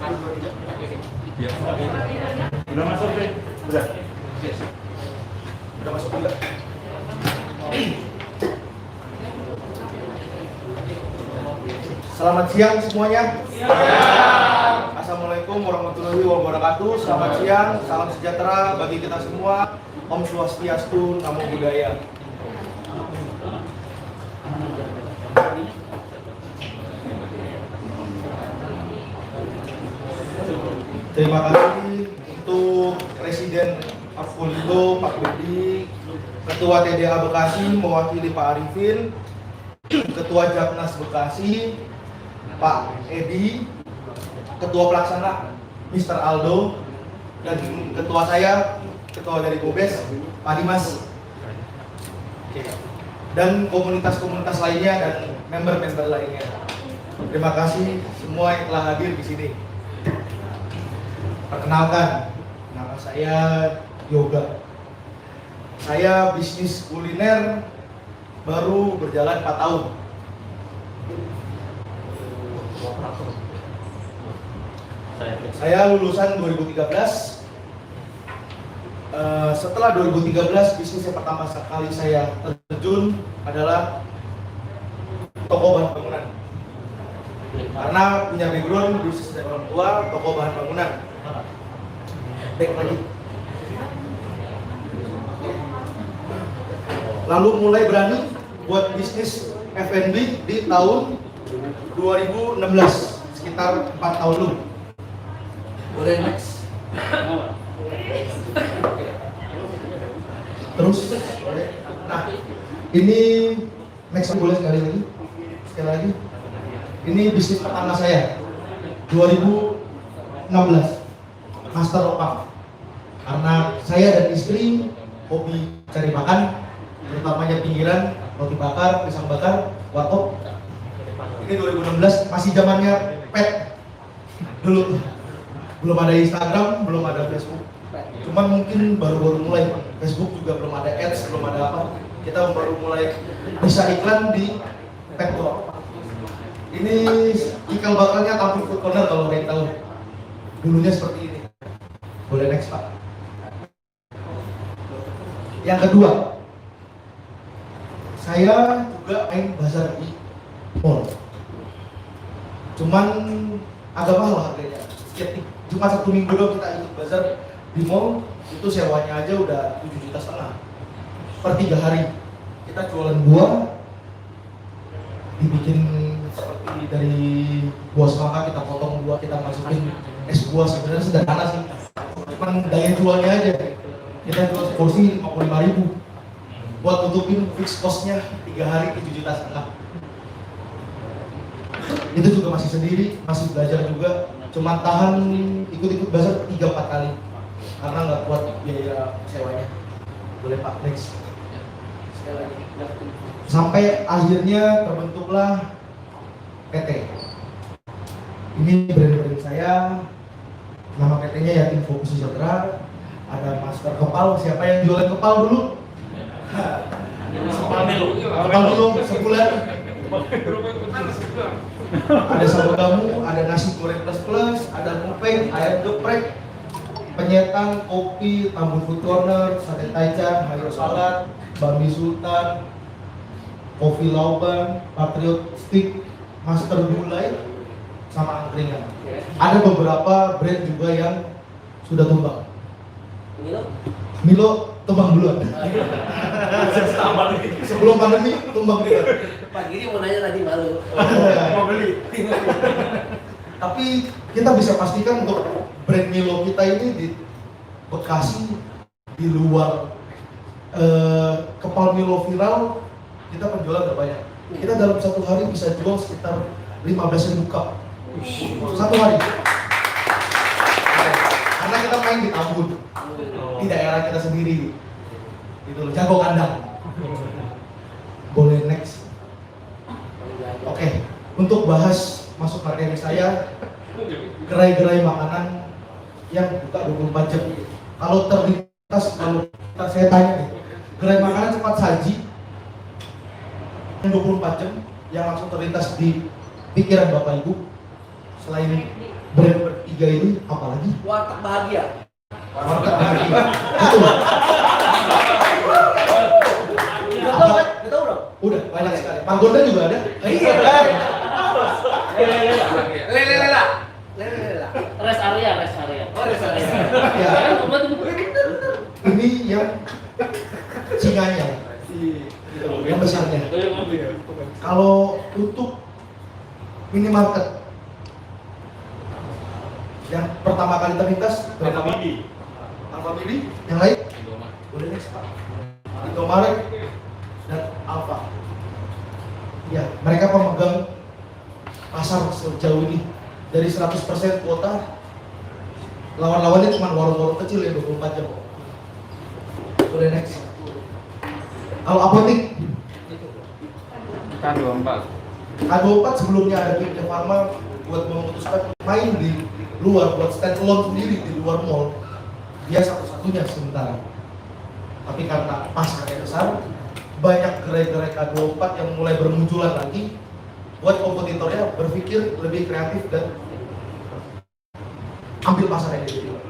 Ya. Udah masuk deh. Udah. Udah masuk juga. Selamat siang semuanya. Assalamualaikum warahmatullahi wabarakatuh. Selamat siang, salam sejahtera bagi kita semua. Om Swastiastu, Namo Buddhaya. Terima kasih untuk Presiden Apolindo Pak Bedi, Ketua TDA Bekasi mewakili Pak Arifin, Ketua Jaknas Bekasi Pak Edi, Ketua Pelaksana Mr. Aldo, dan Ketua saya, Ketua dari Gobes, Pak Dimas, dan komunitas-komunitas lainnya dan member-member lainnya. Terima kasih semua yang telah hadir di sini. Perkenalkan, nama saya Yoga. Saya bisnis kuliner baru berjalan 4 tahun. Saya lulusan 2013. Setelah 2013, bisnis yang pertama kali saya terjun adalah toko bahan bangunan. Karena punya background bisnis dari orang tua, toko bahan bangunan. Baik lagi. Lalu mulai berani buat bisnis F&B di tahun 2016, sekitar 4 tahun dulu. Boleh next. Terus, nah ini next boleh sekali lagi. Ini bisnis pertama saya 2016, master opang. Karena saya dan istri hobi cari makan, terutamanya pinggiran, roti bakar, pisang bakar, warkop. Ini 2016, masih zamannya pet dulu. Belum ada Instagram, belum ada Facebook. Cuman mungkin baru-baru mulai. Facebook juga belum ada ads, belum ada apa. Kita baru mulai bisa iklan di pet store. Ini iklan bakalnya Tampil Food Corner kalau kalian tahu. Dulunya seperti ini. Boleh next Pak. Yang kedua, saya juga main bazar di mall. Cuman agak mahal harganya. Cuma 1 minggu doang kita ikut bazar di mall, itu sewanya aja udah 7,5 juta per 3 hari. Kita jualan buah, dibikin seperti dari buah semangka, kita potong buah, kita masukin es buah. Sebenarnya sederhana sih, cuman daya jualnya aja. Kita jual porsi 55.000 buat tutupin fix cost-nya 3 hari 7,5 juta. Itu juga masih sendiri, masih belajar juga. Cuma tahan ikut-ikut bazar 3-4 kali karena nggak kuat biaya sewanya. Boleh Pak, next. Sekali lagi. Sampai akhirnya terbentuklah PT. Ini brand saya. Nama PT-nya Yatim Fokus Sejahtera. Ada masker kepal. Siapa yang jualan kepal dulu? Kepal dulu sebulan. Ada sambal kamu, ada nasi goreng plus, ada mupeng, ayam geprek, penyetan, kopi, Tambun Food Corner, sate taichan, mayo salad, bakmi sultan, kopi lauban, patriot stick, master gulai, sama angkringan. Ada beberapa brand juga yang sudah tumbang. Milo tumbang duluan. Sebelum pandemi tumbang duluan. Pak Giri mau nanya tadi malu. Mau beli. Tapi kita bisa pastikan untuk brand Milo kita ini di Bekasi, di luar kepal Milo viral, kita penjualan terbanyak. Kita dalam 1 hari bisa jual sekitar 15.000 cup. 1 hari. Karena kita main di Tambun, di daerah kita sendiri. Gitu loh, jago kandang. Boleh next. Oke, untuk bahas masuk materi saya, gerai-gerai makanan yang buka 24 jam. Kalau terlintas, saya tanya nih, gerai makanan cepat saji yang 24 jam yang langsung terlintas di pikiran Bapak Ibu selain brand tiga ini apalagi? Warteg bahagia. Warteg bahagia. Betul. Udah tahu dong? Udah banyak sekali. Pagoda juga ada. Iya. Lela. Rest area. Oh, rest area. Ya, ini yang singanya, yang besarnya. Kalau untuk minimarket yang pertama kali terlintas bernama Alfamidi, yang lain boleh next Pak. Indomaret dan Alfa. Ya, mereka pemegang pasar sejauh ini. Dari 100% kuota, lawan-lawannya cuma warung-warung kecil yang 24 jam. Boleh next. Kalau apotik K24 sebelumnya ada Kimia Farma buat memutuskan main di luar, buat stand alone sendiri di luar mall. Dia satu-satunya sementara. Tapi karena pasarnya besar, banyak gerai-gerai K24 yang mulai bermunculan lagi, buat kompetitornya berpikir lebih kreatif dan ambil pasar yang lebih luas.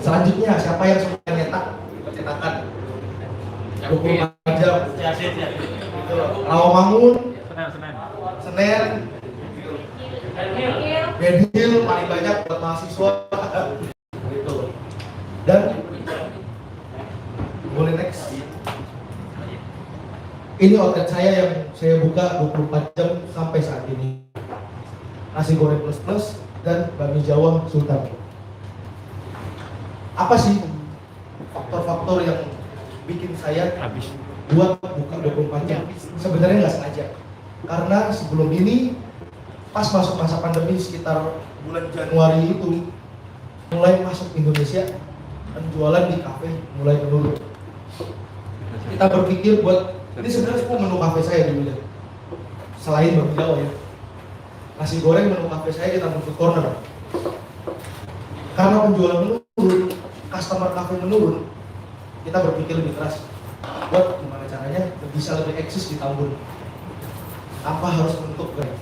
Selanjutnya, siapa yang suka nyetak? Cetakan 24 jam. Rawamangun, Senen, Benhil paling banyak buat mahasiswa. Gitu. Dan boleh next. Ini outlet saya yang saya buka 24 jam sampai saat ini. Nasi goreng plus dan bakmi Jawa Sultan. Apa sih faktor-faktor yang bikin saya buat buka 24 jam? Sebenarnya nggak sengaja. Karena sebelum ini pas masuk masa pandemi sekitar bulan Januari itu mulai masuk Indonesia, penjualan di kafe mulai menurun. Kita berpikir buat ini sebenarnya semua menu kafe saya dulu ya. Selain bakmi Jawa ya. Nasi goreng menu kafe saya kita food corner. Karena penjualan menurun, customer kafe menurun, kita berpikir lebih keras. Buat gimana caranya bisa lebih eksis di Tambun. Tanpa harus menutup gerai.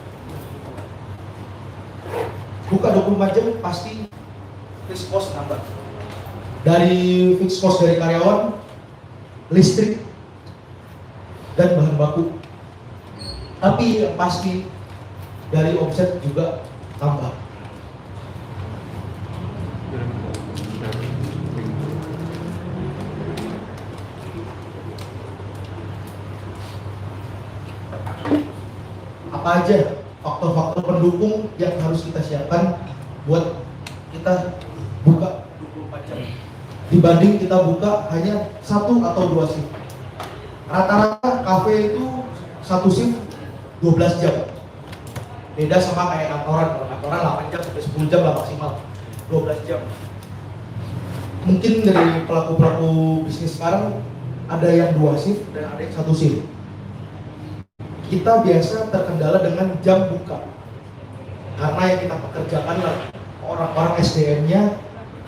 Buka 24 jam pasti fixed cost nambah. Dari fixed cost dari karyawan, listrik, dan bahan baku. Tapi yang pasti dari omset juga tambah. Apa aja faktor-faktor pendukung yang harus kita siapkan buat kita buka 24 jam dibanding kita buka hanya 1 atau 2 shift. Rata-rata kafe itu satu shift 12 jam. Beda sama kayak kantoran. Kalau kantoran 8 jam sampai 10 jam lah maksimal. 12 jam. Mungkin dari pelaku-pelaku bisnis sekarang ada yang 2 shift dan ada yang 1 shift. Kita biasa terkendala dengan jam buka. Karena yang kita pekerjakan lah orang-orang SDM-nya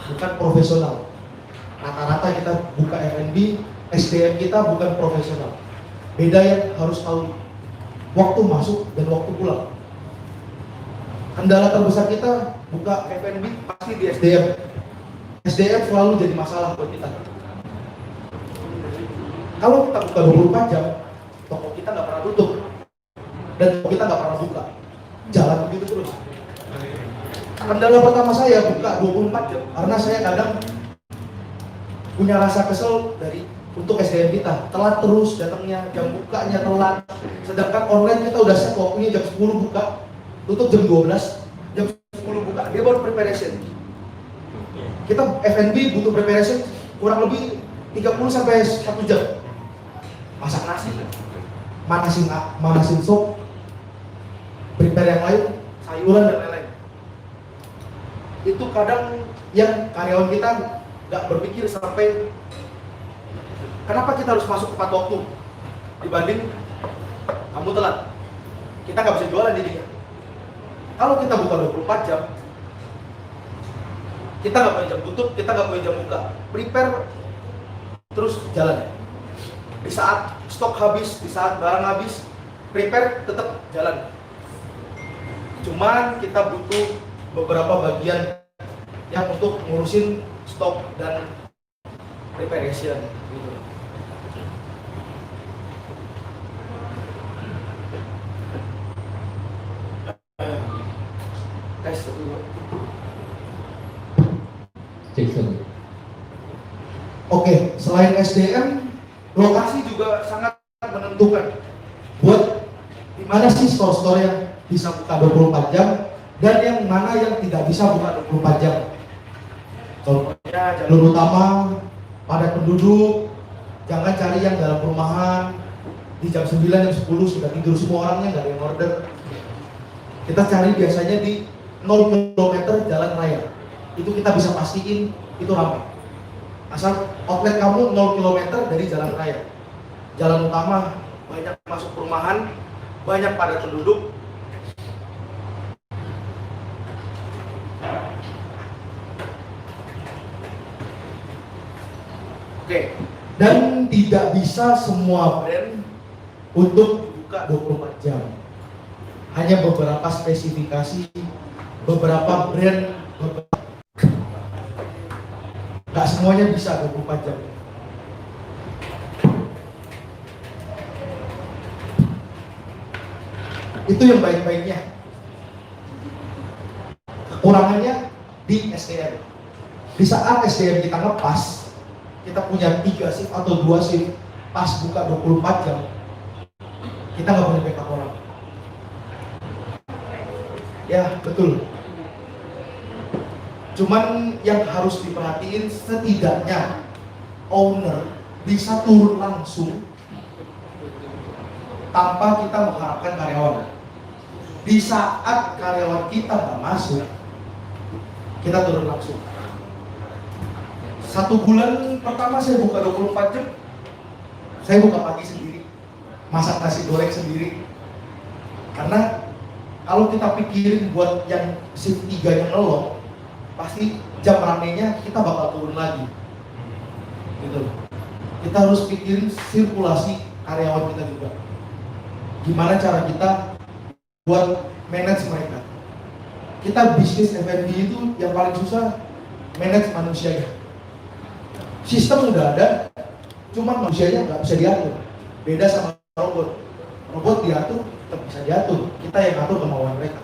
bukan profesional. Rata-rata kita buka F&B, SDM kita bukan profesional. Beda yang harus tahu waktu masuk dan waktu pulang. Kendala terbesar kita buka F&B pasti di SDM. SDM selalu jadi masalah buat kita. Kalau kita buka 24 jam, toko kita nggak pernah tutup dan toko kita nggak pernah buka. Jalan begitu terus. Kendala pertama saya buka 24 jam karena saya kadang punya rasa kesel dari untuk SDM kita, telat terus datangnya, jam bukanya telat. Sedangkan online kita udah set waktunya jam 10 buka, tutup jam 12, jam 10 buka, dia baru preparation. Kita F&B butuh preparation kurang lebih 30 sampai 1 jam. Masak nasi, manasin sop, prepare yang lain, sayuran dan lain-lain. Itu kadang yang karyawan kita nggak berpikir sampai kenapa kita harus masuk tepat waktu dibanding kamu telat. Kita nggak bisa jualan di dia. Kalau kita buka 24 jam, kita nggak punya jam tutup, kita nggak punya jam buka. Prepare terus jalan. Di saat stok habis, di saat barang habis, prepare tetap jalan. Cuman kita butuh beberapa bagian yang untuk ngurusin stok dan preparation gitu. Tes dulu. Oke, selain SDM, lokasi juga sangat menentukan. Buat di mana sih store-store yang bisa buka 24 jam dan yang mana yang tidak bisa buka 24 jam. Contohnya jalur utama, padat penduduk, jangan cari yang dalam perumahan di jam 9, jam 10 sudah tidur semua orangnya, nggak ada yang order. Kita cari biasanya di 0 km jalan raya. Itu kita bisa pastiin itu ramai. Asal outlet kamu 0 km dari jalan raya. Jalan utama banyak masuk perumahan, banyak padat penduduk. Oke, dan tidak bisa semua brand untuk buka 24 jam. Hanya beberapa spesifikasi, beberapa brand, nggak semuanya bisa 24 jam. Itu yang baik-baiknya. Kekurangannya di SDM. Di saat SDM kita ngepas, kita punya 3 shift atau 2 shift, pas buka 24 jam, kita nggak boleh backup orang. Ya, betul. Cuman yang harus diperhatiin, setidaknya owner bisa turun langsung tanpa kita mengharapkan karyawan. Di saat karyawan kita nggak masuk, kita turun langsung. 1 bulan pertama saya buka 24 jam, saya buka pagi sendiri, masak nasi goreng sendiri. Karena kalau kita pikirin buat yang shift 3 yang ngelong, pasti jam ramenya kita bakal turun lagi. Gitu. Kita harus pikirin sirkulasi karyawan kita juga. Gimana cara kita buat manage mereka. Kita bisnis F&B itu yang paling susah manage manusianya. Sistem udah ada, cuman manusianya nggak bisa diatur. Beda sama robot. Robot diatur, tetap bisa diatur. Kita yang atur kemauan mereka.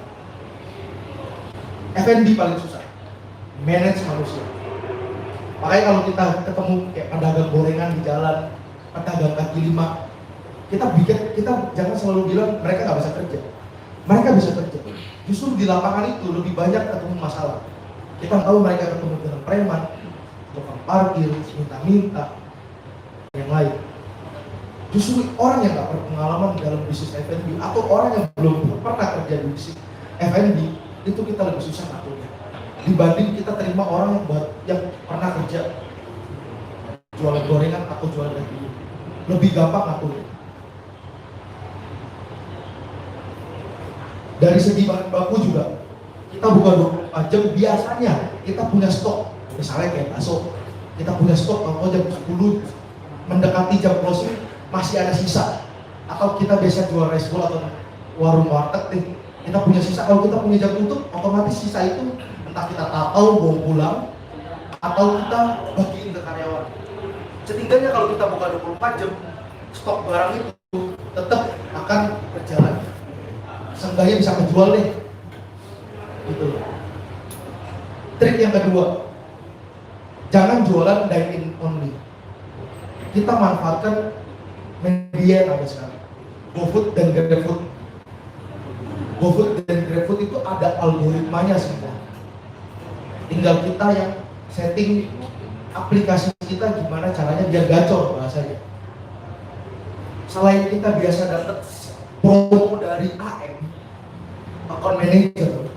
F&B paling susah, manage manusia. Makanya kalau kita ketemu kayak pedagang gorengan di jalan, pedagang kaki lima, kita jangan selalu bilang mereka nggak bisa kerja. Mereka bisa kerja. Justru di lapangan itu lebih banyak ketemu masalah. Kita tahu mereka ketemu dengan preman, tukang parkir, minta-minta, yang lain. Justru orang yang nggak berpengalaman dalam bisnis F&B atau orang yang belum pernah kerja di bisnis F&B itu kita lebih susah ngaturnya dibanding kita terima orang yang pernah kerja jualan gorengan atau jualan kaki. Lebih gampang ngaturnya. Dari segi bahan baku juga kita buka 24 jam, biasanya kita punya stok. Misalnya kayak bakso, kita punya stok kalau jam 10 mendekati jam closing masih ada sisa. Atau kita biasa jual rice bowl atau warung warteg, kita punya sisa. Kalau kita punya jam tutup, otomatis sisa itu entah kita tahu bawa pulang atau kita bagiin ke karyawan. Setidaknya kalau kita buka 24 jam, stok barang itu tetap akan berjalan. Seenggaknya bisa kejual deh. Gitu. Trik yang kedua, jangan jualan dine-in only. Kita manfaatkan media yang ada sekarang. GoFood dan GrabFood. GoFood dan GrabFood itu ada algoritmanya semua. Tinggal kita yang setting aplikasi kita gimana caranya biar gacor bahasanya. Selain kita biasa dapat promo dari AM, account manager,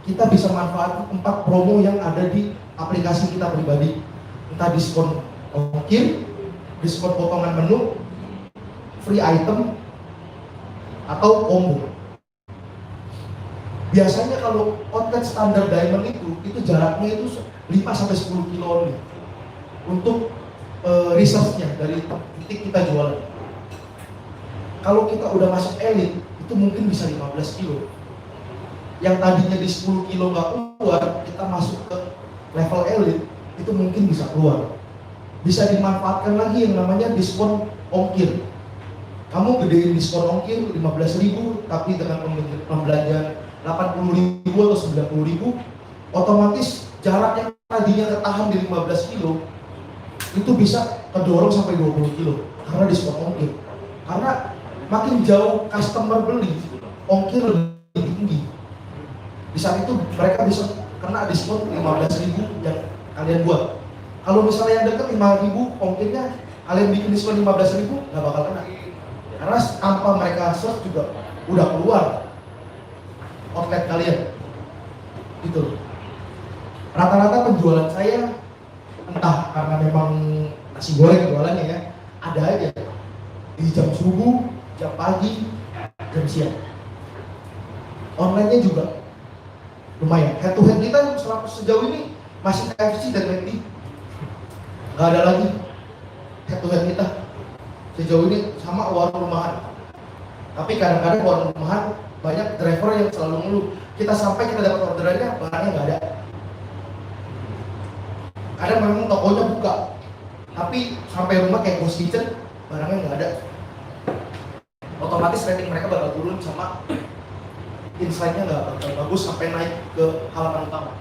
kita bisa manfaatkan 4 promo yang ada di aplikasi kita pribadi. Entah diskon ongkir, diskon potongan menu, free item, atau combo. Biasanya kalau outlet standar diamond itu jaraknya itu 5-10 kilo nih untuk research-nya dari titik kita jualan. Kalau kita udah masuk elit, itu mungkin bisa 15 kilo. yang tadinya di 10 kilo nggak keluar, kita masuk ke level elite, itu mungkin bisa keluar. Bisa dimanfaatkan lagi yang namanya diskon ongkir. Kamu gedein diskon ongkir 15.000, tapi dengan pembelanjaan 80.000 atau 90.000, otomatis jarak yang tadinya ketahan di 15 kilo itu bisa kedorong sampai 20 kilo karena diskon ongkir. Karena makin jauh customer beli, ongkir lebih tinggi. Di saat itu mereka bisa kena diskon 15.000 yang kalian buat. Kalau misalnya yang dekat 5.000 ongkirnya, kalian bikin diskon 15.000, nggak bakal kena. Karena tanpa mereka search juga udah keluar outlet kalian. Gitu. Rata-rata penjualan saya, entah karena memang nasi goreng jualannya ya, ada aja di jam subuh, jam pagi, jam siang. Online-nya juga lumayan. Head to head kita sejauh ini masih KFC dan McD. Nggak ada lagi head to head kita sejauh ini sama warung rumahan. Tapi kadang-kadang warung rumahan banyak driver yang selalu ngeluh, kita sampai kita dapat orderannya, barangnya nggak ada. Kadang memang tokonya buka, tapi sampai rumah kayak ghost kitchen, barangnya nggak ada. Otomatis rating mereka bakal turun, sama insight-nya nggak bakal bagus sampai naik ke halaman utama.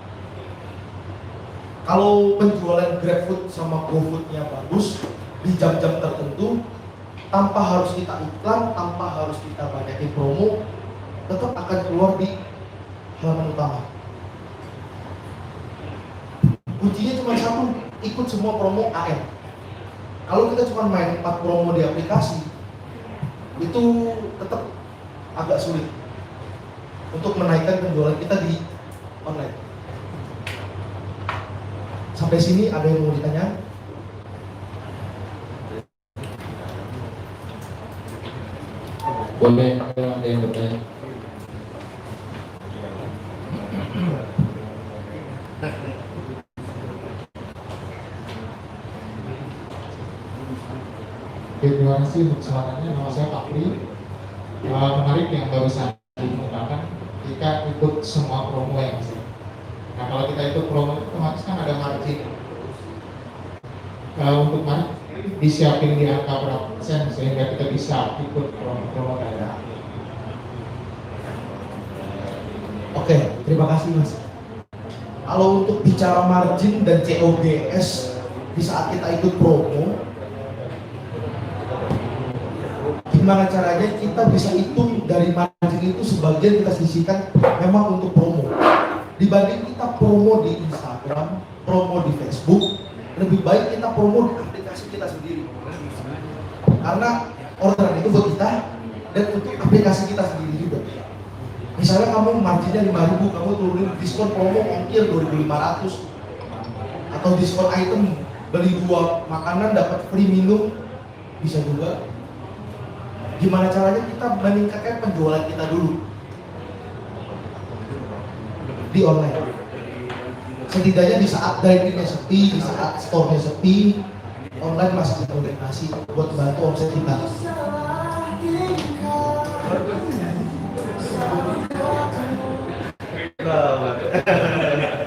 Kalau penjualan GrabFood sama GoFood-nya bagus di jam-jam tertentu, tanpa harus kita iklan, tanpa harus kita banyakin promo, tetap akan keluar di halaman utama. Kuncinya cuma satu, ikut semua promo AM. Kalau kita cuma main 4 promo di aplikasi, itu tetap agak sulit untuk menaikkan penjualan kita di online. Sampai sini ada yang mau ditanya? Boleh, kalau ada yang bertanya. Oke, terima kasih untuk kesempatannya. Nama saya Pak Pri. Menarik yang barusan dikemukakan, kita ikut semua promo yang masih. Nah, kalau kita ikut promo itu otomatis kan ada margin. Untuk margin disiapin di angka berapa persen sehingga kita bisa ikut promo-promo daerah. Oke, terima kasih Mas. Kalau untuk bicara margin dan COGS di saat kita ikut promo, gimana caranya kita bisa hitung dari margin itu sebagian kita sisihkan memang untuk promo. Dibanding kita promo di Instagram, promo di Facebook, lebih baik kita promo di aplikasi kita sendiri. Karena orderan itu buat kita dan untuk aplikasi kita sendiri juga. Misalnya kamu marginnya 5.000, kamu turunin diskon promo ongkir 2.500, atau diskon item beli 2 makanan dapat free minum, bisa juga. Gimana caranya kita meningkatkan penjualan kita dulu di online. Setidaknya di saat dine-in-nya sepi, di saat store-nya sepi, online masih berkoordinasi buat bantu omset kita.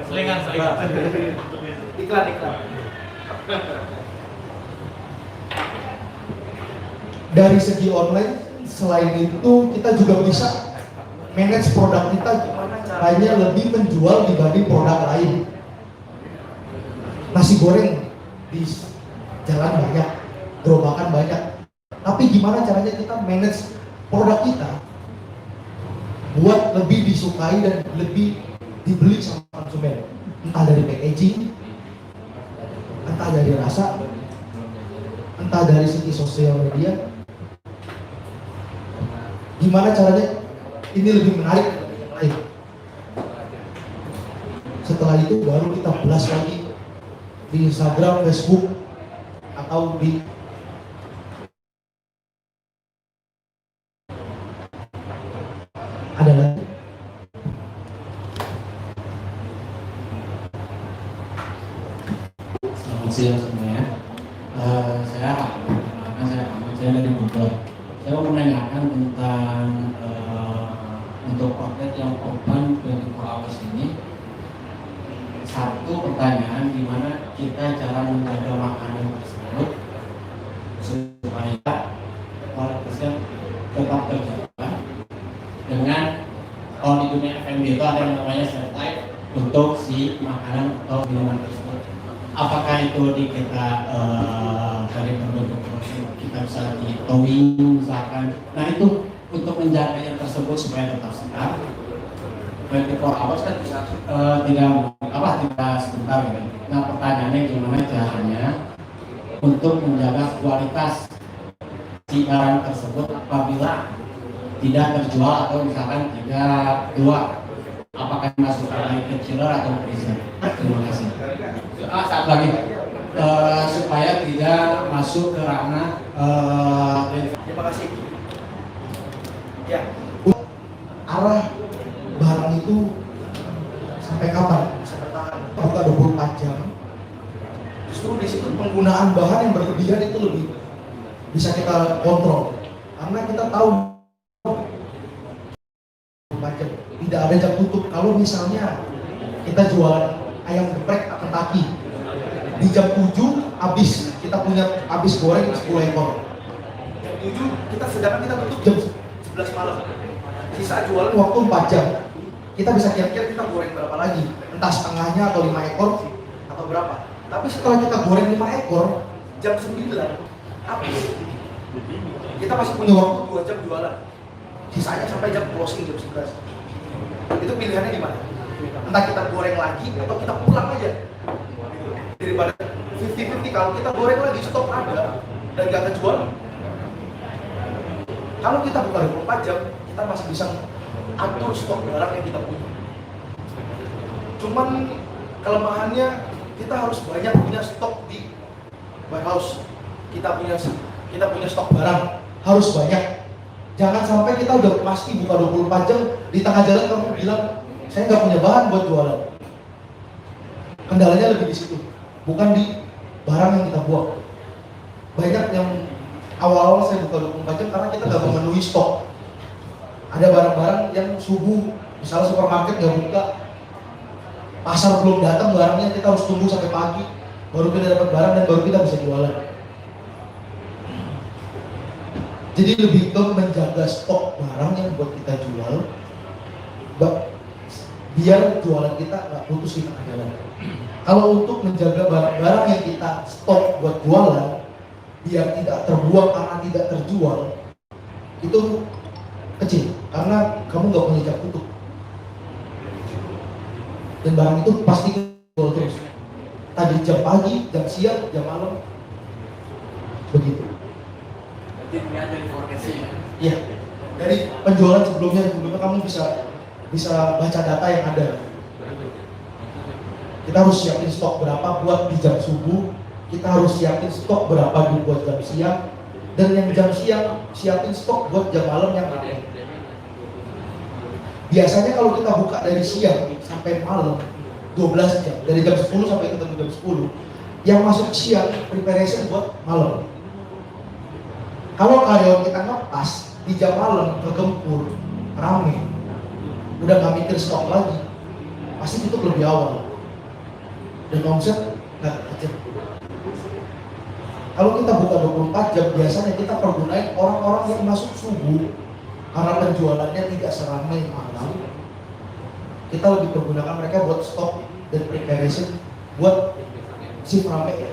Selingan. Iklan. Dari segi online, selain itu kita juga bisa manage produk kita gimana caranya lebih menjual dibanding produk lain. Nasi goreng di jalan banyak, gerobakan banyak, tapi gimana caranya kita manage produk kita buat lebih disukai dan lebih dibeli sama konsumen, entah dari packaging, entah dari rasa, entah dari segi sosial media. Gimana caranya ini lebih menarik dari yang lain. Setelah itu baru kita blast lagi di Instagram, Facebook, atau di ada lagi. Selamat siang semuanya. Saya dari Bogor. Saya mau menanyakan tentang untuk outlet yang open ke satu pertanyaan gimana kita cara menjaga makanan tersebut supaya kualitasnya tetap terjaga dengan kalau di dunia F&B itu ada yang namanya set type untuk si makanan atau minuman tersebut. Apakah itu di kita dari berbentuk kita bisa di towing misalkan. Nah itu untuk menjaganya tersebut supaya tetap segar. 24 hours kan tidak sebentar gitu. Nah pertanyaannya gimana caranya untuk menjaga kualitas si barang tersebut apabila tidak terjual atau misalkan tidak keluar, apakah masuk ke chiller atau freezer? Terima kasih. Satu lagi supaya tidak masuk ke ranah Terima kasih. Ya, arah barang itu sampai kapan bisa bertahan? Buka 24 jam. Justru di situ penggunaan bahan yang berlebihan itu lebih bisa kita kontrol. Karena kita tahu 24 jam tidak ada jam tutup. Kalau misalnya kita jualan ayam geprek Kentucky di jam 7 habis, kita punya habis goreng 10 ekor. Jam 7 sedangkan kita tutup jam 11 malam. Sisa jualan waktu 4 jam. Kita bisa kira-kira kita goreng berapa lagi, entah setengahnya atau 5 ekor atau berapa. Tapi setelah kita goreng 5 ekor jam 9 habis. Kita masih punya waktu 2 jam jualan. Sisanya sampai jam closing jam 11. Itu pilihannya di mana? Entah kita goreng lagi atau kita pulang aja. Daripada 50-50, kalau kita goreng lagi stok ada dan gak kejual. Kalau kita buka 24 jam, kita masih bisa atur stok barang yang kita punya. Cuman kelemahannya kita harus banyak punya stok di warehouse. Kita punya stok barang harus banyak. Jangan sampai kita udah pasti buka 24 jam, di tengah jalan kamu bilang saya nggak punya bahan buat jualan. Kendalanya lebih di situ, bukan di barang yang kita buang. Banyak yang awal-awal saya buka 24 jam karena kita nggak memenuhi stok. Ada barang-barang yang subuh, misalnya supermarket nggak buka, pasar belum datang barangnya, kita harus tunggu sampai pagi baru kita dapat barang dan baru kita bisa jualan. Jadi lebih ke menjaga stok barang yang buat kita jual, biar jualan kita nggak putus di tengah jalan. Kalau untuk menjaga barang-barang yang kita stok buat jualan, biar tidak terbuang karena tidak terjual, itu kecil, karena kamu nggak punya jam tutup. Dan barang itu pasti jual terus. Tadi jam pagi, jam siang, jam malam, begitu. Iya, dari penjualan sebelumnya kamu bisa baca data yang ada. Kita harus siapin stok berapa buat di jam subuh, kita harus siapin stok berapa buat jam siang, dan yang jam siang siapin stok buat jam malam yang ramai. Biasanya kalau kita buka dari siang sampai malam 12 jam, dari jam 10 sampai ketemu jam 10, yang masuk siang preparation buat malam. Kalau karyawan kita ngepas di jam malam kegempur, rame, udah nggak mikir stok lagi, pasti tutup lebih awal dan omset nggak kecil. Kalau kita buka 24 jam, biasanya kita pergunain orang-orang yang masuk subuh karena penjualannya tidak seramai malam. Kita lebih pergunakan mereka buat stok dan preparation buat shift rame ya.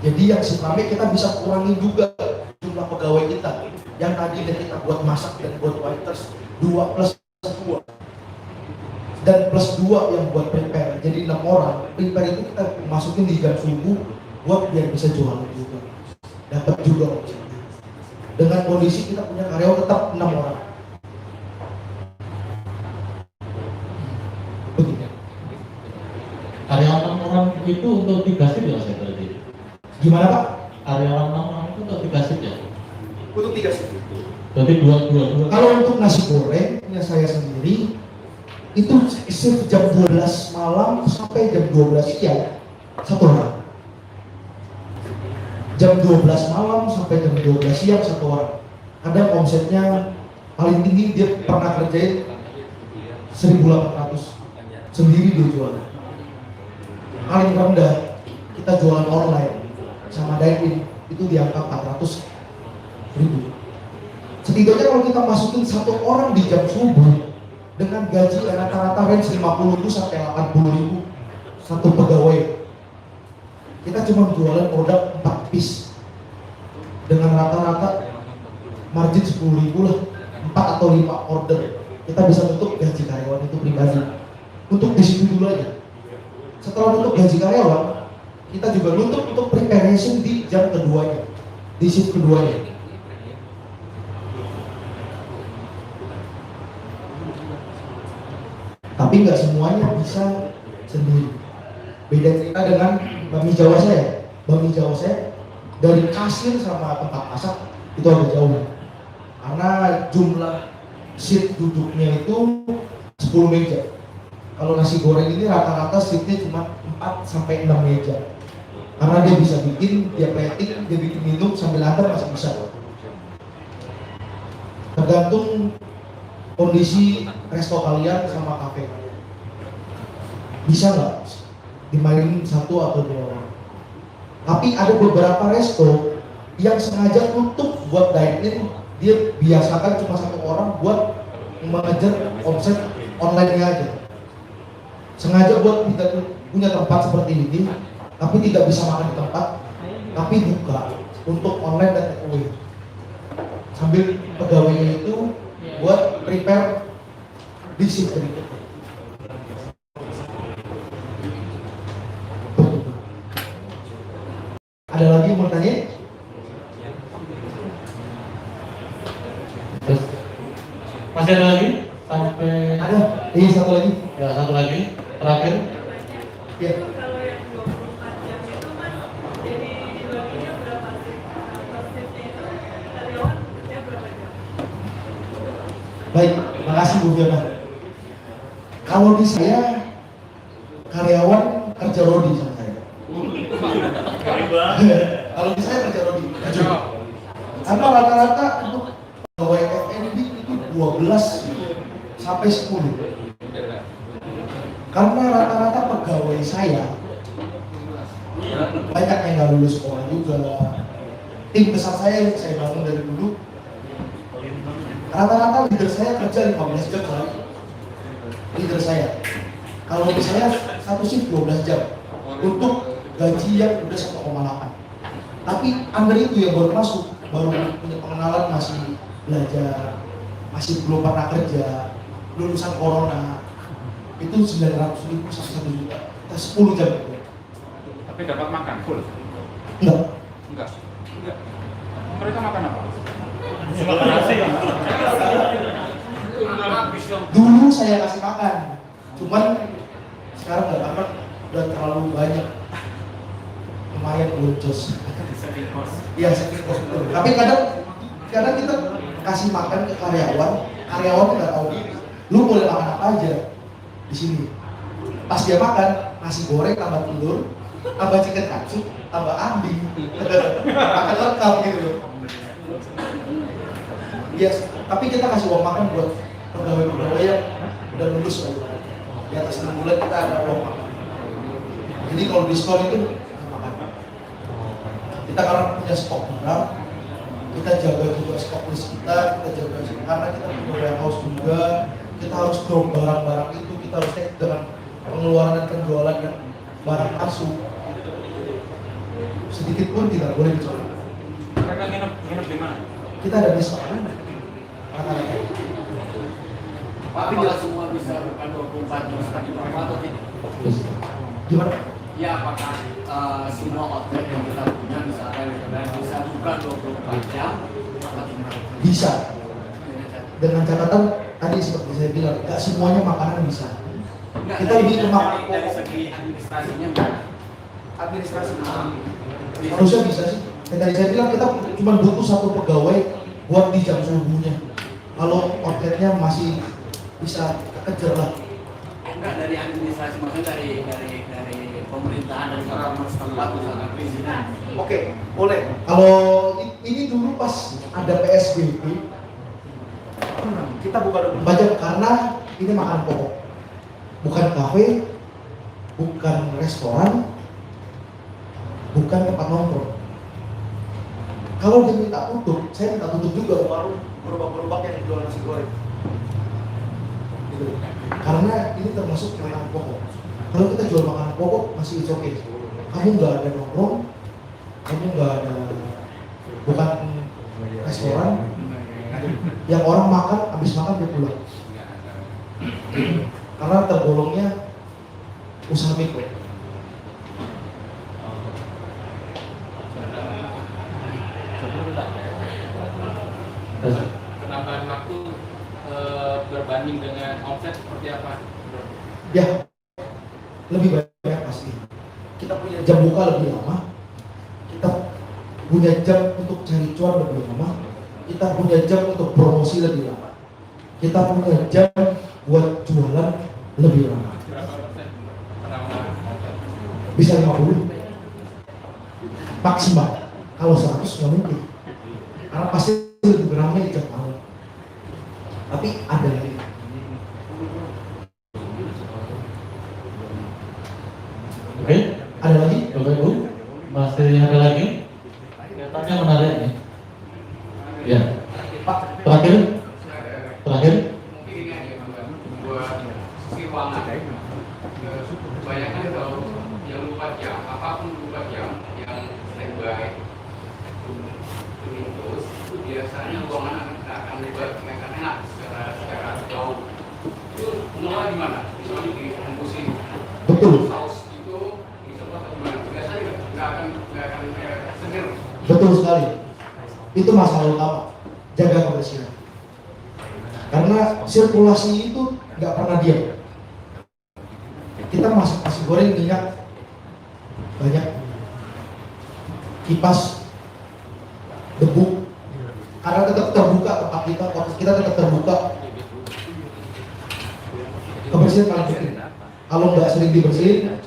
Jadi yang shift rame kita bisa kurangi juga jumlah pegawai kita yang tadinya kita buat masak dan buat waiters 2+2 dan +2 yang buat prepare, jadi 6 orang. Prepare itu kita masukin di jam subuh buat biar bisa jualan juga, dapat juga omsetnya. Dengan kondisi kita punya karyawan tetap 6 orang. Begitu. Karyawan 6 orang itu untuk 3 shift ya saya tadi. Gimana Pak? Karyawan 6 orang itu untuk 3 shift ya? Untuk 3 shift. Berarti 2. Kalau untuk nasi goreng punya saya sendiri itu shift jam 12 malam sampai jam 12 siang 1 orang. Jam 12 malam sampai jam 12 siang 1 orang. Kadang omsetnya paling tinggi dia pernah kerjain 1.800 sendiri dia jualan. Paling rendah kita jualan online sama dine-in itu di angka 400.000. Setidaknya kalau kita masukin satu orang di jam subuh dengan gaji rata-rata range 50.000 sampai 80.000 satu pegawai, kita cuma jualan produk 4 piece dengan rata-rata margin 10.000 lah, 4 atau 5 order kita bisa tutup gaji karyawan itu pribadi. Untuk di situ dulu aja. Setelah nutup gaji karyawan, kita juga nutup untuk preparation di jam keduanya, di shift keduanya. Tapi nggak semuanya bisa sendiri. Beda cerita dengan Bami Jawa saya. Bami Jawa saya dari kasir sama tempat masak itu agak jauh. Karena jumlah seat duduknya itu 10 meja. Kalau nasi goreng ini rata-rata seatnya cuma 4 sampai 6 meja. Karena dia bisa bikin, dia plating, dia bikin minum sambil antar masih bisa. Tergantung kondisi resto kalian sama kafe. Bisa nggak dimainin 1 atau 2 orang? Tapi ada beberapa resto yang sengaja tutup buat dine-in, dia biasakan cuma 1 orang buat mengejar omset online-nya aja. Sengaja buat tidak punya tempat seperti ini, tapi tidak bisa makan di tempat, tapi buka untuk online dan take away. Sambil pegawainya itu buat prepare di shift berikutnya. Ada lagi yang mau tanya? Masih ada lagi? Sampai Ada? Iya, satu lagi. ya, satu lagi terakhir. Ya. Kalau yang 24 jam itu Mas, jadi dibaginya berapa sih? Per shiftnya itu karyawan kerja berapa jam? Baik, terima kasih Bu Fiona. Kalau di saya, karyawan kerja rodi sama saya. Kalau di saya kerja rodi, jujur. Karena rata-rata untuk pegawai FNB itu 12 sampai 10. Karena rata-rata pegawai saya banyak yang nggak lulus sekolah juga. Tim besar saya yang saya bangun dari dulu, rata-rata leader saya kerja 15 jam sehari. Leader saya, kalau di saya satu shift 12 jam untuk gaji yang udah 1,8. Tapi under itu yang baru masuk, baru punya pengenalan, masih belajar, masih belum pernah kerja, lulusan corona, itu 900.000 sampai 1 juta, kita 10 jam. Tapi dapat makan full? Enggak. Enggak. Mereka makan apa? Makan nasi. Dulu saya kasih makan, cuman sekarang nggak, karena udah terlalu banyak, lumayan boncos. Iya, sakit kos betul. Tapi kadang kita kasih makan ke karyawan nggak tahu. Lu boleh makan apa aja di sini. Pas dia makan nasi goreng tambah telur, tambah chicken katsu, tambah ambing, makan lengkap gitu. Yes, tapi kita kasih uang makan buat pegawai-pegawai yang udah lulus di atas 6 bulan kita ada uang makan. Jadi kalau diskon itu kita makan. Kita karena punya stok barang, kita jaga juga stok list kita jaga karena kita punya warehouse juga, kita harus drop barang-barang itu, kita harus cek dengan pengeluaran dan penjualan yang barang masuk. Sedikit pun tidak boleh dicoba. Mereka nginep di mana? Kita ada di stok. Tapi nggak semua bisa bukan 24 jam atau tidak? Gimana? Ya, apakah semua outlet yang kita punya misalnya bisa buka 24 jam atau tidak? Bisa. Dengan catatan tadi seperti saya bilang, nggak semuanya makanan bisa. Enggak, Kita lebih ke makanan dari pokok. segi administrasinya enggak. Administrasi harusnya bisa sih. Dan tadi saya bilang kita cuma butuh 1 pegawai buat di jam subuhnya. Kalau outletnya masih bisa kejar lah. Enggak, dari administrasi, maksudnya dari pemerintahan dan government setempat misalnya perizinan. Oke, boleh. Kalau ini dulu pas ada PSBB, kita buka 24 jam karena ini makanan pokok. bukan kafe, bukan restoran, bukan tempat nongkrong. Kalau dia minta tutup, saya minta tutup juga ke warung gerobak-gerobak yang jual nasi goreng. Gitu. Karena ini termasuk makanan pokok. Kalau kita jual makanan pokok masih oke. Kamu nggak ada nongkrong, kamu nggak ada, bukan restoran yang orang makan, habis makan dia pulang. Karena tergolongnya usaha mikro. Penambahan waktu berbanding dengan omset seperti apa? Ya, lebih banyak pasti. Kita punya jam buka lebih lama, kita punya jam untuk cari cuan lebih lama, kita punya jam untuk promosi lebih lama, kita punya jam buat jualan lebih lama. Berapa persen penambahan omset? Bisa 50 maksimal. Kalau 100 nggak mungkin, karena pasti lebih ramai di jam malam. Tapi ada lagi. Oke, Ada lagi? Bapak Ibu, masih ada lagi? Kelihatannya menarik nih. Ya, terakhir, Mungkin ini aja buat sisi keuangan. Bayangkan kalau yang 24 jam, apapun 24 jam yang standby terus, itu biasanya keuangan akan enak secara jauh. Itu mulai di mana? Misalnya di komposisi Betul. saus itu di sebelah atau gimana? Biasanya nggak akan sendiri. Betul sekali. Itu masalah utama. Jaga kebersihan. Karena sirkulasi itu nggak pernah diam. Kita masak nasi goreng minyak banyak, kipas, debu. Karena tetap terbuka tempat kita tetap terbuka. Kebersihan paling penting. Kalau nggak sering dibersihin,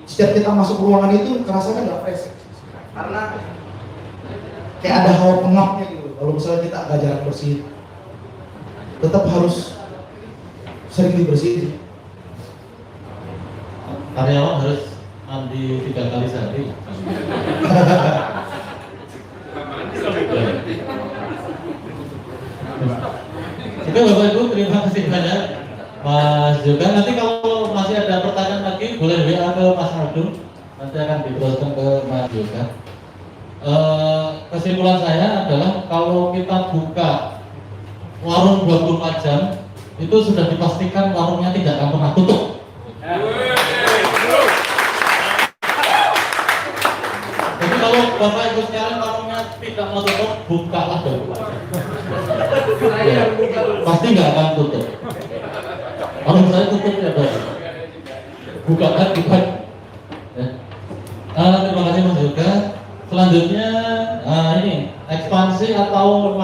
setiap kita masuk ruangan itu rasanya nggak fresh. Karena kayak ada hawa pengapnya gitu. Kalau misalnya kita agak jarang bersihin, tetap harus sering dibersihin. karyawan harus mandi 3 kali sehari. Oke Bapak Ibu, terima kasih banyak Mas Yoga. Nanti kalau masih ada pertanyaan lagi boleh WA ke Mas Aldo, nanti akan diteruskan ke Mas Yoga. Kesimpulan saya adalah kalau kita buka warung 24 jam itu sudah dipastikan warungnya tidak akan pernah tutup. Jadi kalau Bapak Ibu sekalian warungnya tidak mau tutup, bukalah dulu. Ya, pasti nggak akan tutup. Warung saya tutup ya Bapak. Bukalah bukan. Ya. Terima kasih Mas Yoga. Selanjutnya ini ekspansi atau